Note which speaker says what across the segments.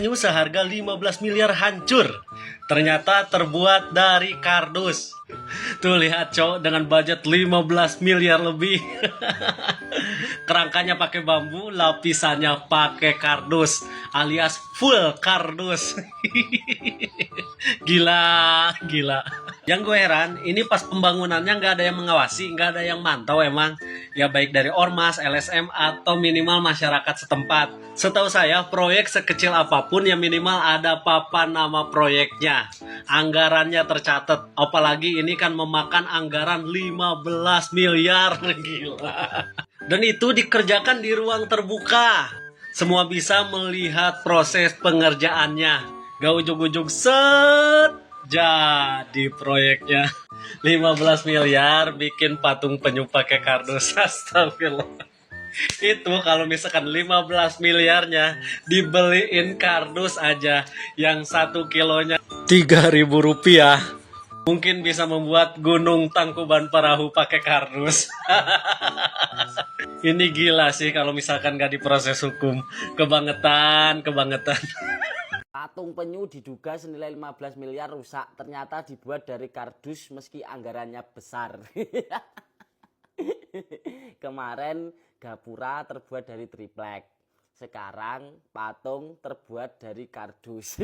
Speaker 1: penyu seharga 15 miliar hancur. Ternyata terbuat dari kardus. Tuh lihat cowok dengan budget 15 miliar lebih. Kerangkanya pakai bambu, lapisannya pakai kardus alias full kardus. Gila, gila. Yang gue heran, ini pas pembangunannya nggak ada yang mengawasi, nggak ada yang mantau emang. Ya baik dari Ormas, LSM, atau minimal masyarakat setempat. Setahu saya, proyek sekecil apapun ya minimal ada papan nama proyeknya. Anggarannya tercatat. Apalagi ini kan memakan anggaran 15 miliar. Gila. Dan itu dikerjakan di ruang terbuka. Semua bisa melihat proses pengerjaannya. Gak ujung-ujung set jadi proyeknya. 15 miliar bikin patung penyu pakai kardus. Astagfirullah. Itu kalau misalkan 15 miliarnya dibeliin kardus aja yang 1 kilonya 3.000 rupiah, mungkin bisa membuat gunung Tangkuban Perahu pakai kardus. Ini gila sih kalau misalkan gak diproses hukum. Kebangetan, kebangetan.
Speaker 2: Patung penyu diduga senilai 15 miliar rusak, ternyata dibuat dari kardus meski anggarannya besar. Kemarin gapura terbuat dari triplek, sekarang patung terbuat dari kardus.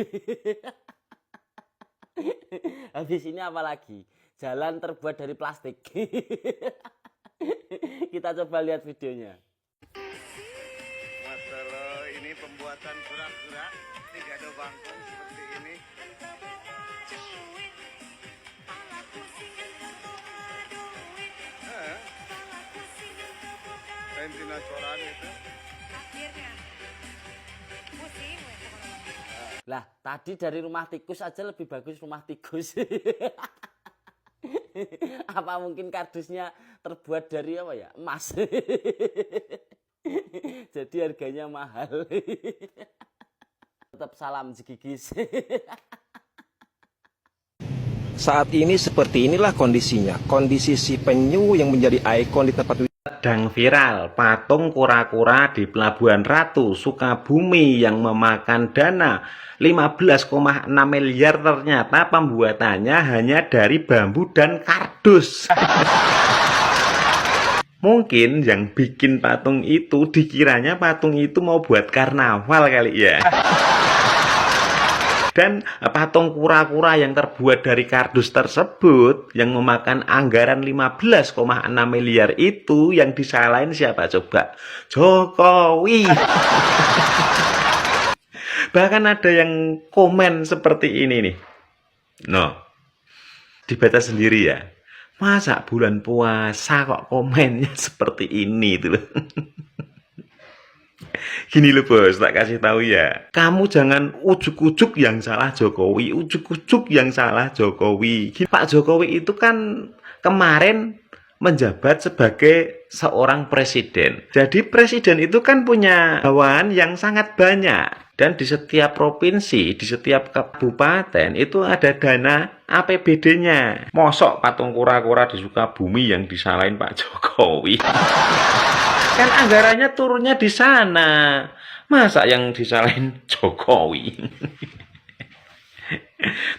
Speaker 2: Habis ini apa lagi? Jalan terbuat dari plastik. Kita coba lihat videonya.
Speaker 3: Masalah ini pembuatan gerak-gerak, tidak ada bangkong seperti ini. Pentina coran itu.
Speaker 4: Akhirnya pusing.
Speaker 2: Lah, tadi dari rumah tikus aja lebih bagus rumah tikus. Apa mungkin kardusnya terbuat dari apa ya? Emas. Jadi harganya mahal. Tetap salam jegigis.
Speaker 5: Saat ini seperti inilah kondisinya. Kondisi si penyu yang menjadi ikon di tempat wisata.
Speaker 6: Sedang viral patung kura-kura di Pelabuhan Ratu, Sukabumi yang memakan dana 15,6 miliar, ternyata pembuatannya hanya dari bambu dan kardus. Mungkin yang bikin patung itu dikiranya patung itu mau buat karnaval kali ya. Dan patung kura-kura yang terbuat dari kardus tersebut yang memakan anggaran 15,6 miliar itu yang disalahin siapa coba? Jokowi. Bahkan ada yang komen seperti ini nih. No, dibaca sendiri ya. Masa bulan puasa kok komennya seperti ini itu loh. Gini loh bos, tak kasih tahu ya. Kamu jangan ujuk-ujuk yang salah Jokowi, ujuk-ujuk yang salah Jokowi. Pak Jokowi itu kan kemarin menjabat sebagai seorang presiden. Jadi presiden itu kan punya bawahan yang sangat banyak. Dan di setiap provinsi, di setiap kabupaten itu ada dana APBD-nya. Mosok patung kura-kura di Sukabumi yang disalahin Pak Jokowi. Kan anggarannya turunnya di sana. Masa yang disalahin Jokowi?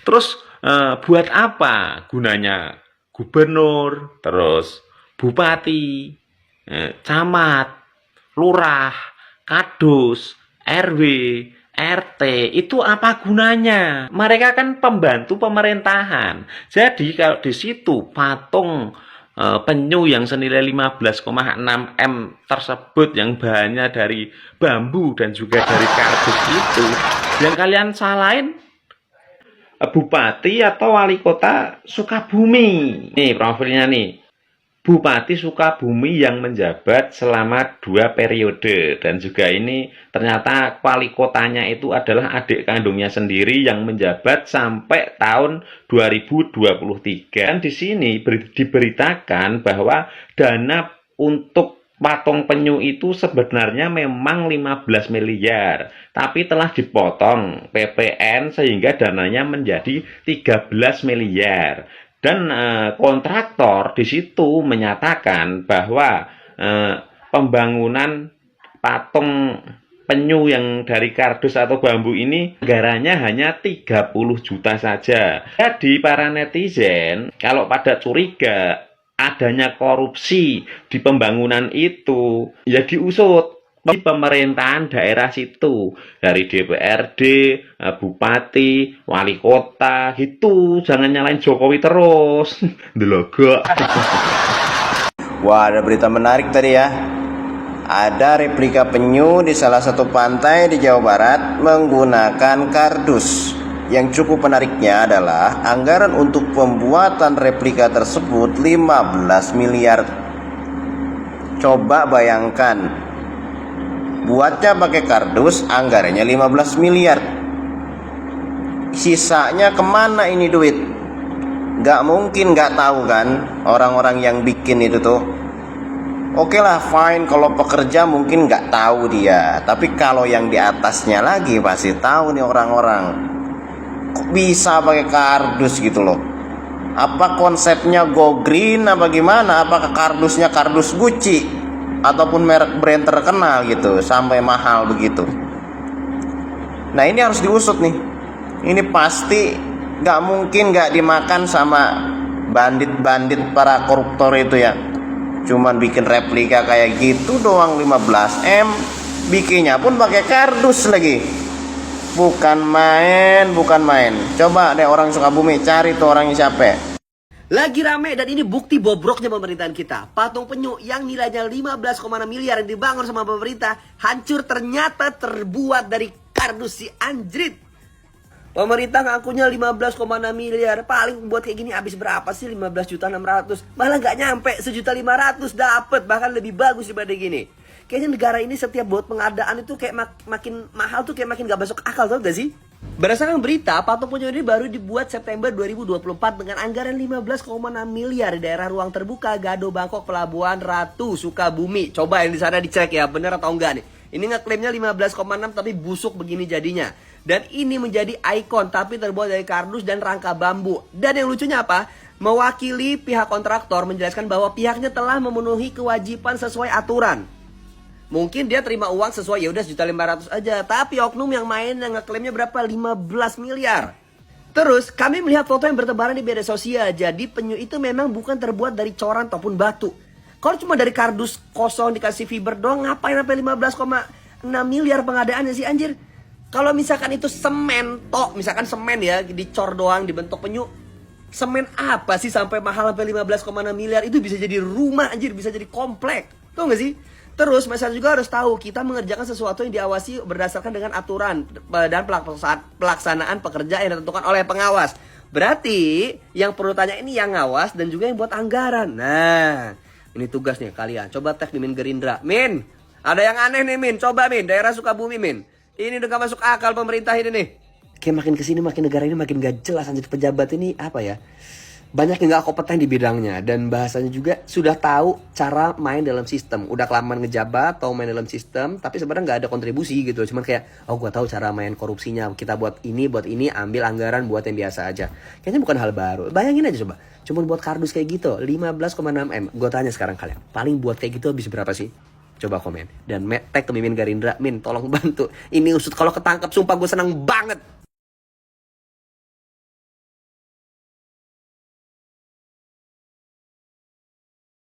Speaker 6: Terus buat apa gunanya gubernur, terus bupati, camat, lurah, kadus, RW, RT, itu apa gunanya? Mereka kan pembantu pemerintahan. Jadi kalau di situ patung penyu yang senilai 15,6 M tersebut yang bahannya dari bambu dan juga dari kardus itu, yang kalian salahin bupati atau wali kota Sukabumi. Nih profilnya nih. Bupati Sukabumi yang menjabat selama 2 periode. Dan juga ini ternyata wali kotanya itu adalah adik kandungnya sendiri yang menjabat sampai tahun 2023. Dan di sini diberitakan bahwa dana untuk patung penyu itu sebenarnya memang 15 miliar. Tapi telah dipotong PPN sehingga dananya menjadi 13 miliar. Dan kontraktor di situ menyatakan bahwa pembangunan patung penyu yang dari kardus atau bambu ini anggarannya hanya 30 juta saja. Jadi para netizen kalau pada curiga adanya korupsi di pembangunan itu, ya diusut di pemerintahan daerah situ, dari DPRD, bupati, wali kota gitu. Jangan nyalain Jokowi terus. Delogok.
Speaker 7: Wah, ada berita menarik tadi ya. Ada replika penyu di salah satu pantai di Jawa Barat menggunakan kardus. Yang cukup menariknya adalah anggaran untuk pembuatan replika tersebut 15 miliar. Coba bayangkan, buatnya pakai kardus anggarannya 15 miliar. Sisanya kemana ini duit? Gak mungkin gak tahu kan orang-orang yang bikin itu tuh. Oke lah, fine kalau pekerja mungkin gak tahu dia, tapi kalau yang di atasnya lagi pasti tahu nih orang-orang. Kok bisa pakai kardus gitu loh? Apa konsepnya go green apa gimana? Apakah kardusnya kardus Gucci ataupun merek brand terkenal gitu sampai mahal begitu? Nah ini harus diusut nih. Ini pasti gak mungkin gak dimakan sama bandit-bandit para koruptor itu ya. Cuman bikin replika kayak gitu doang 15M, bikinnya pun pakai kardus lagi. Bukan main, bukan main. Coba deh orang Sukabumi cari tuh orangnya siapa.
Speaker 2: Lagi rame dan ini bukti bobroknya pemerintahan kita. Patung penyu yang nilainya 15,6 miliar yang dibangun sama pemerintah hancur ternyata terbuat dari kardus si anjrit. Pemerintah ngakunya 15,6 miliar. Paling buat kayak gini habis berapa sih? 15.600.000. Malah nggak nyampe 1.500.000 dapet. Bahkan lebih bagus daripada gini. Kayaknya negara ini setiap buat pengadaan itu kayak makin mahal tuh kayak makin gak masuk akal, tau gak sih? Berdasarkan berita, patung penyu ini baru dibuat September 2024 dengan anggaran 15,6 miliar di daerah ruang terbuka Gado Bangkok Pelabuhan Ratu Sukabumi. Coba yang di sana dicek ya, bener atau enggak nih. Ini ngeklaimnya 15,6 tapi busuk begini jadinya. Dan ini menjadi ikon tapi terbuat dari kardus dan rangka bambu. Dan yang lucunya apa? Mewakili pihak kontraktor menjelaskan bahwa pihaknya telah memenuhi kewajiban sesuai aturan. Mungkin dia terima uang sesuai ya udah 1.500.000 aja, tapi oknum yang main yang ngeklaimnya berapa? 15 miliar. Terus kami melihat foto yang bertebaran di media sosial. Jadi penyu itu memang bukan terbuat dari coran ataupun batu. Kalau cuma dari kardus kosong dikasih fiber doang, ngapain sampai 15,6 miliar pengadaannya sih anjir? Kalau misalkan itu semen tok, misalkan semen ya dicor doang dibentuk penyu, semen apa sih sampai mahal sampai 15,6 miliar? Itu bisa jadi rumah anjir, bisa jadi komplek. Tuh gak sih? Terus masyarakat juga harus tahu kita mengerjakan sesuatu yang diawasi berdasarkan dengan aturan dan pelaksanaan pekerjaan yang ditentukan oleh pengawas. Berarti yang perlu tanya ini yang ngawas dan juga yang buat anggaran. Nah, ini tugas nih kalian. Coba tag di Min Gerindra. Min, ada yang aneh nih Min. Coba Min, daerah Sukabumi Min. Ini udah gak masuk akal pemerintah ini nih. Kayak makin kesini makin negara ini makin gak jelas. Anjir pejabat ini apa ya? Banyak yang gak kompeten di bidangnya. Dan bahasanya juga sudah tahu cara main dalam sistem. Udah kelamaan ngejabat atau main dalam sistem. Tapi sebenarnya gak ada kontribusi gitu. Cuman kayak, oh gue tahu cara main korupsinya. Kita buat ini, ambil anggaran buat yang biasa aja. Kayaknya bukan hal baru. Bayangin aja coba. Cuman buat kardus kayak gitu 15,6M. Gue tanya sekarang kalian, paling buat kayak gitu habis berapa sih? Coba komen. Dan tag ke Mimin Gerindra. Min tolong bantu. Ini usut, kalau ketangkap sumpah gue senang banget.